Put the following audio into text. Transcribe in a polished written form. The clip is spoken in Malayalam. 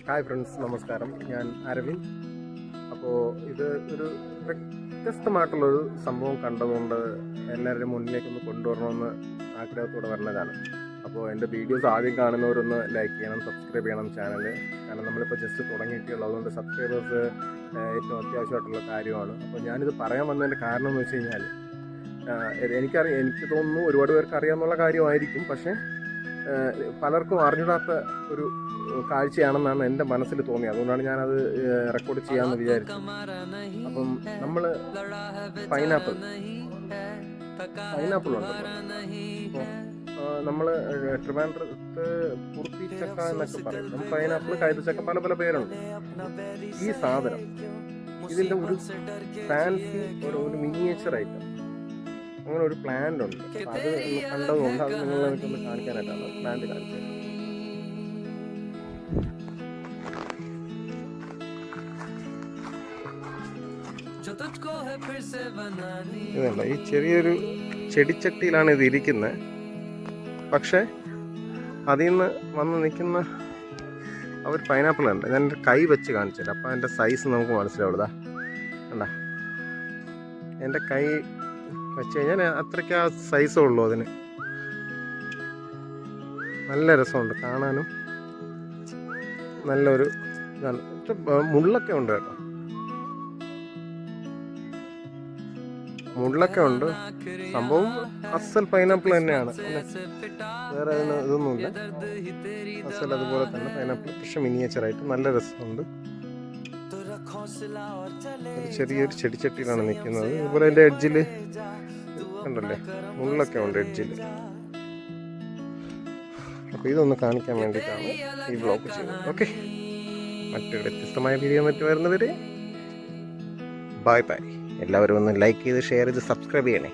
ഹായ് ഫ്രണ്ട്സ്, നമസ്കാരം. ഞാൻ അരവിന്ദ്. അപ്പോൾ ഇത് ഒരു വ്യത്യസ്തമായിട്ടുള്ളൊരു സംഭവം കണ്ടതുകൊണ്ട് എല്ലാവരുടെയും മുന്നിലേക്കൊന്ന് കൊണ്ടുവരണമെന്ന് ആഗ്രഹത്തോടെ വരുന്നതാണ്. അപ്പോൾ എൻ്റെ വീഡിയോസ് ആദ്യം കാണുന്നവരൊന്ന് ലൈക്ക് ചെയ്യണം, സബ്സ്ക്രൈബ് ചെയ്യണം ചാനൽ. കാരണം നമ്മളിപ്പോൾ ജസ്റ്റ് തുടങ്ങിയിട്ടുള്ളൂ, അതുകൊണ്ട് സബ്സ്ക്രൈബേഴ്സ് ഏറ്റവും അത്യാവശ്യമായിട്ടുള്ള കാര്യമാണ്. അപ്പോൾ ഞാനിത് പറയാൻ വന്നതിൻ്റെ കാരണം എന്ന് വെച്ച് കഴിഞ്ഞാൽ എനിക്ക് തോന്നുന്നു ഒരുപാട് പേർക്ക് അറിയാമെന്നുള്ള കാര്യമായിരിക്കും, പക്ഷേ പലർക്കും അറിഞ്ഞിടാത്ത ഒരു കാഴ്ചയാണെന്നാണ് എൻ്റെ മനസ്സിൽ തോന്നിയത്. അതുകൊണ്ടാണ് ഞാനത് റെക്കോർഡ് ചെയ്യാമെന്ന് വിചാരിച്ചത്. അപ്പം നമ്മൾ പൈനാപ്പിൾ ഉണ്ടല്ലോ, അപ്പോൾ നമ്മൾ ട്രിവാൻഡ്രത്ത് കുർത്തിച്ചക്ക എന്നൊക്കെ പറയും. നമ്മൾ പൈനാപ്പിൾ, കൈതച്ചക്ക, പല പല പേരുണ്ട്. ഈ സാധനം, ഇതിൻ്റെ ഒരു ഫാൻസി ഒരു മിനിയേച്ചർ ഐറ്റം, അങ്ങനെ ഒരു പ്ലാന്റ് ഉണ്ട്. അപ്പം അത് കണ്ടതുകൊണ്ട് അത് നിങ്ങളൊന്ന് കാണിക്കാനായിട്ടാണ് പ്ലാന്റ് കാണിച്ചത്. ഇതല്ല, ഈ ചെറിയൊരു ചെടിച്ചട്ടിയിലാണ് ഇത് ഇരിക്കുന്നത്. പക്ഷേ അതിൽ നിന്ന് വന്ന് നിൽക്കുന്ന ഒരു പൈനാപ്പിൾ ഉണ്ട്. ഞാൻ എൻ്റെ കൈ വെച്ച് കാണിച്ചില്ല, അപ്പം എൻ്റെ സൈസ് നമുക്ക് മനസ്സിലാവുള്ളതാ. കണ്ട, എൻ്റെ കൈ വെച്ച് കഴിഞ്ഞാൽ അത്രയ്ക്ക് ആ സൈസേ ഉള്ളൂ അതിന്. നല്ല രസമുണ്ട് കാണാനും, നല്ലൊരു ഇതാണ്. മുള്ളൊക്കെ ഉണ്ട് കേട്ടോ, മുള്ളൊക്കെ ഉണ്ട്. സംഭവം അസൽ പൈനാപ്പിൾ തന്നെയാണ്, വേറെ അതിന് ഇതൊന്നുമില്ല. അസൽ അതുപോലെ തന്നെ പൈനാപ്പിൾ, പക്ഷെ മിനിയേച്ചറായിട്ട് നല്ല രസമുണ്ട്. ഒരു ചെറിയൊരു ചെടിച്ചട്ടിയിലാണ് നിൽക്കുന്നത്. അതുപോലെ അതിൻ്റെ എഡ്ജിൽ ഉണ്ടല്ലേ, മുള്ളൊക്കെ ഉണ്ട് എഡ്ജിൽ. അപ്പോൾ ഇതൊന്ന് കാണിക്കാൻ വേണ്ടിയിട്ടാണ് ഈ വ്ളോഗ് ചെയ്തത്. ഓക്കെ, മറ്റൊരു വ്യത്യസ്തമായ വീഡിയോ മറ്റു വരുന്നവരെ ബൈ ബൈ. എല്ലാവരും ഒന്ന് ലൈക്ക് ചെയ്ത്, ഷെയർ ചെയ്ത്, സബ്സ്ക്രൈബ് ചെയ്യണേ.